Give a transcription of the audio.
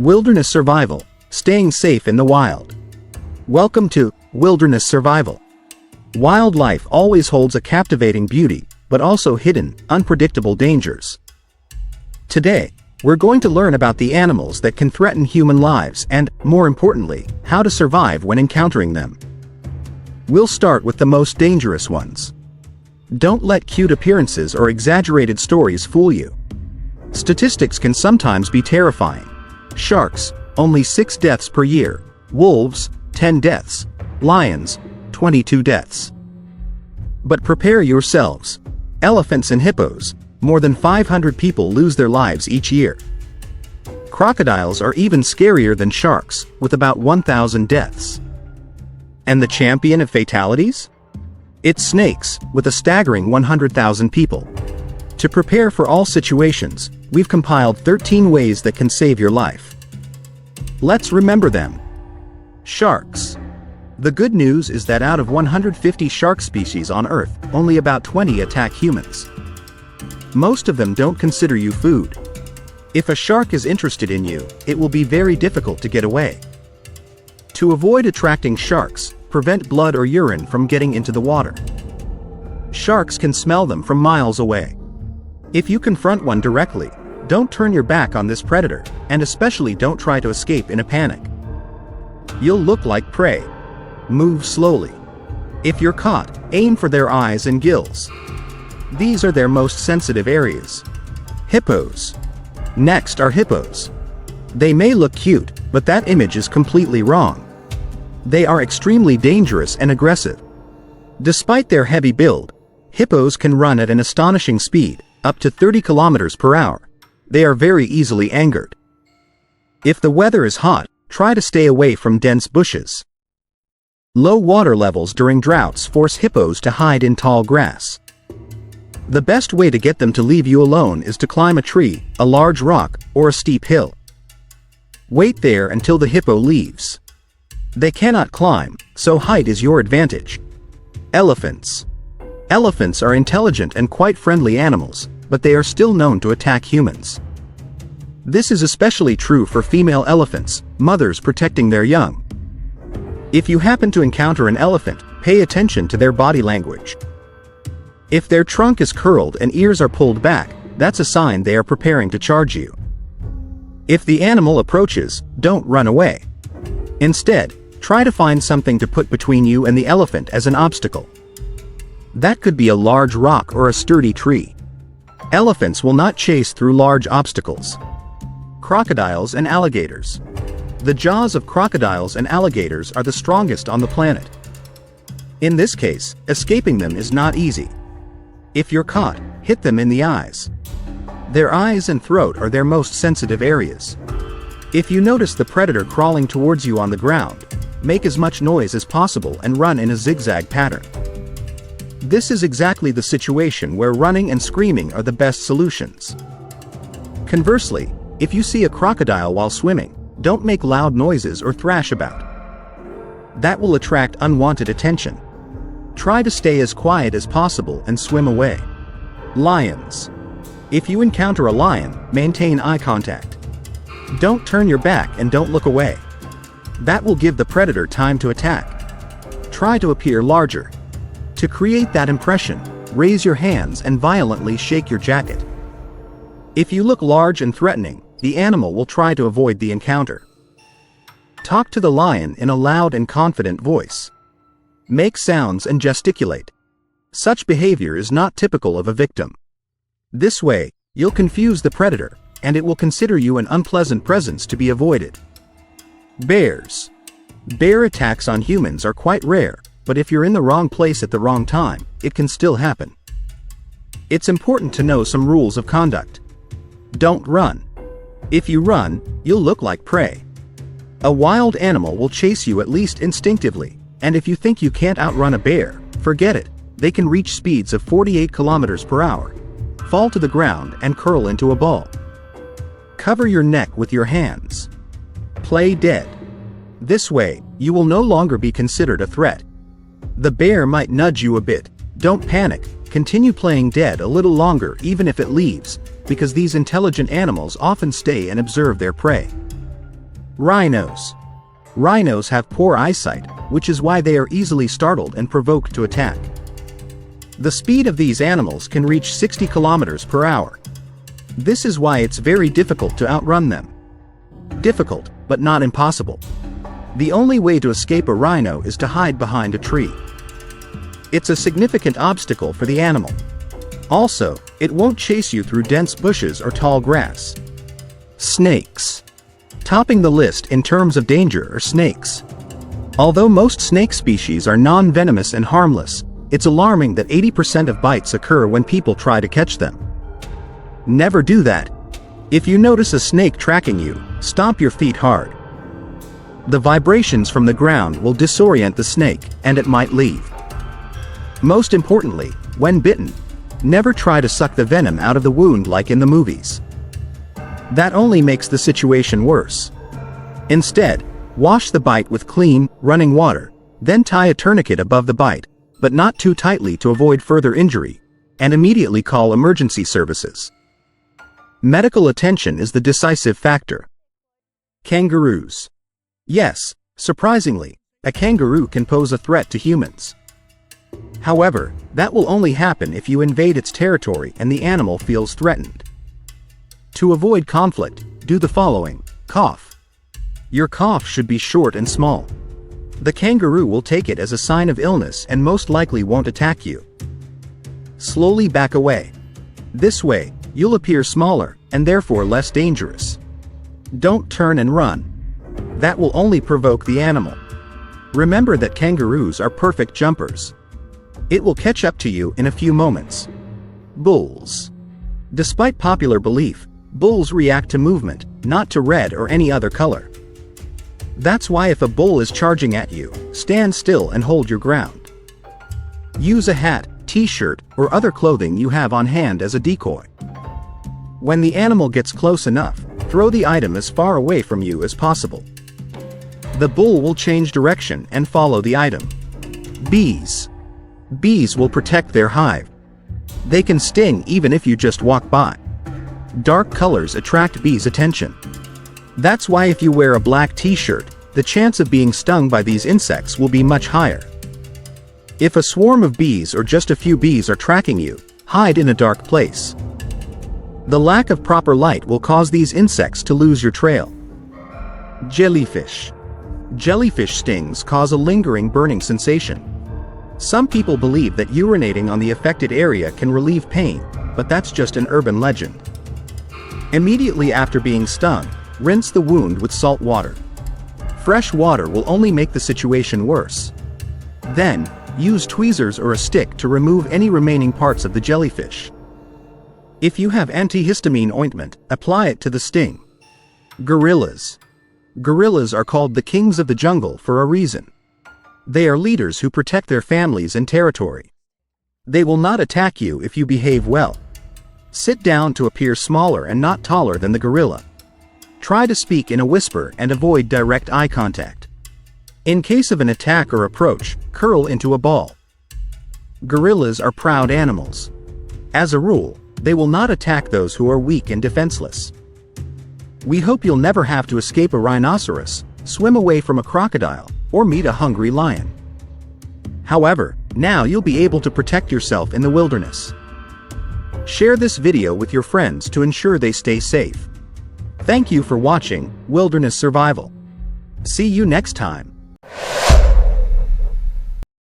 Wilderness survival, staying safe in the wild. Welcome to Wilderness Survival. Wildlife always holds a captivating beauty, but also hidden, unpredictable dangers. Today, we're going to learn about the animals that can threaten human lives and, more importantly, how to survive when encountering them. We'll start with the most dangerous ones. Don't let cute appearances or exaggerated stories fool you. Statistics can sometimes be terrifying. Sharks, only 6 deaths per year. Wolves, 10 deaths. Lions, 22 deaths. But prepare yourselves. Elephants and hippos, more than 500 people lose their lives each year. Crocodiles are even scarier than sharks, with about 1,000 deaths. And the champion of fatalities? It's snakes, with a staggering 100,000 people. To prepare for all situations, we've compiled 13 ways that can save your life. Let's remember them. Sharks. The good news is that out of 150 shark species on Earth, only about 20 attack humans. Most of them don't consider you food. If a shark is interested in you, it will be very difficult to get away. To avoid attracting sharks, prevent blood or urine from getting into the water. Sharks can smell them from miles away. If you confront one directly, don't turn your back on this predator, and especially don't try to escape in a panic. You'll look like prey. Move slowly. If you're caught, aim for their eyes and gills. These are their most sensitive areas. Hippos. Next are hippos. They may look cute, but that image is completely wrong. They are extremely dangerous and aggressive. Despite their heavy build, hippos can run at an astonishing speed, up to 30 kilometers per hour. They are very easily angered. If the weather is hot, try to stay away from dense bushes. Low water levels during droughts force hippos to hide in tall grass. The best way to get them to leave you alone is to climb a tree, a large rock, or a steep hill. Wait there until the hippo leaves. They cannot climb, so height is your advantage. Elephants. Elephants are intelligent and quite friendly animals, but they are still known to attack humans. This is especially true for female elephants, mothers protecting their young. If you happen to encounter an elephant, pay attention to their body language. If their trunk is curled and ears are pulled back, that's a sign they are preparing to charge you. If the animal approaches, don't run away. Instead, try to find something to put between you and the elephant as an obstacle. That could be a large rock or a sturdy tree. Elephants will not chase through large obstacles. Crocodiles and alligators. The jaws of crocodiles and alligators are the strongest on the planet. In this case, escaping them is not easy. If you're caught, hit them in the eyes. Their eyes and throat are their most sensitive areas. If you notice the predator crawling towards you on the ground, make as much noise as possible and run in a zigzag pattern. This is exactly the situation where running and screaming are the best solutions. Conversely, if you see a crocodile while swimming, don't make loud noises or thrash about. That will attract unwanted attention. Try to stay as quiet as possible and swim away. Lions. If you encounter a lion, maintain eye contact. Don't turn your back and don't look away. That will give the predator time to attack. Try to appear larger. To create that impression, raise your hands and violently shake your jacket. If you look large and threatening, the animal will try to avoid the encounter. Talk to the lion in a loud and confident voice. Make sounds and gesticulate. Such behavior is not typical of a victim. This way, you'll confuse the predator, and it will consider you an unpleasant presence to be avoided. Bears. Bear attacks on humans are quite rare, but if you're in the wrong place at the wrong time, it can still happen. It's important to know some rules of conduct. Don't run. If you run, you'll look like prey. A wild animal will chase you at least instinctively, and if you think you can't outrun a bear, forget it. They can reach speeds of 48 kilometers per hour, fall to the ground and curl into a ball. Cover your neck with your hands. Play dead. This way, you will no longer be considered a threat. The bear might nudge you a bit. Don't panic. Continue playing dead a little longer even if it leaves, because these intelligent animals often stay and observe their prey. Rhinos. Rhinos have poor eyesight, which is why they are easily startled and provoked to attack. The speed of these animals can reach 60 kilometers per hour. This is why it's very difficult to outrun them. Difficult, but not impossible. The only way to escape a rhino is to hide behind a tree. It's a significant obstacle for the animal. Also, it won't chase you through dense bushes or tall grass. Snakes. Topping the list in terms of danger are snakes. Although most snake species are non-venomous and harmless, it's alarming that 80% of bites occur when people try to catch them. Never do that. If you notice a snake tracking you, stomp your feet hard. The vibrations from the ground will disorient the snake, and it might leave. Most importantly, when bitten, never try to suck the venom out of the wound like in the movies. That only makes the situation worse. Instead, wash the bite with clean, running water, then tie a tourniquet above the bite, but not too tightly to avoid further injury, and immediately call emergency services. Medical attention is the decisive factor. Kangaroos. Yes, surprisingly, a kangaroo can pose a threat to humans. However, that will only happen if you invade its territory and the animal feels threatened. To avoid conflict, do the following: cough. Your cough should be short and small. The kangaroo will take it as a sign of illness and most likely won't attack you. Slowly back away. This way, you'll appear smaller and therefore less dangerous. Don't turn and run. That will only provoke the animal. Remember that kangaroos are perfect jumpers. It will catch up to you in a few moments. Bulls. Despite popular belief, bulls react to movement, not to red or any other color. That's why if a bull is charging at you, stand still and hold your ground. Use a hat, t-shirt, or other clothing you have on hand as a decoy. When the animal gets close enough, throw the item as far away from you as possible. The bull will change direction and follow the item. Bees. Bees will protect their hive. They can sting even if you just walk by. Dark colors attract bees' attention. That's why if you wear a black t-shirt, the chance of being stung by these insects will be much higher. If a swarm of bees or just a few bees are tracking you, hide in a dark place. The lack of proper light will cause these insects to lose your trail. Jellyfish. Jellyfish stings cause a lingering burning sensation. Some people believe that urinating on the affected area can relieve pain, but that's just an urban legend. Immediately after being stung, rinse the wound with salt water. Fresh water will only make the situation worse. Then, use tweezers or a stick to remove any remaining parts of the jellyfish. If you have antihistamine ointment, apply it to the sting. Gorillas. Gorillas are called the kings of the jungle for a reason. They are leaders who protect their families and territory. They will not attack you if you behave well. Sit down to appear smaller and not taller than the gorilla. Try to speak in a whisper and avoid direct eye contact. In case of an attack or approach, curl into a ball. Gorillas are proud animals. As a rule, they will not attack those who are weak and defenseless. We hope you'll never have to escape a rhinoceros, swim away from a crocodile, or meet a hungry lion. However, now you'll be able to protect yourself in the wilderness. Share this video with your friends to ensure they stay safe. Thank you for watching Wilderness Survival. See you next time.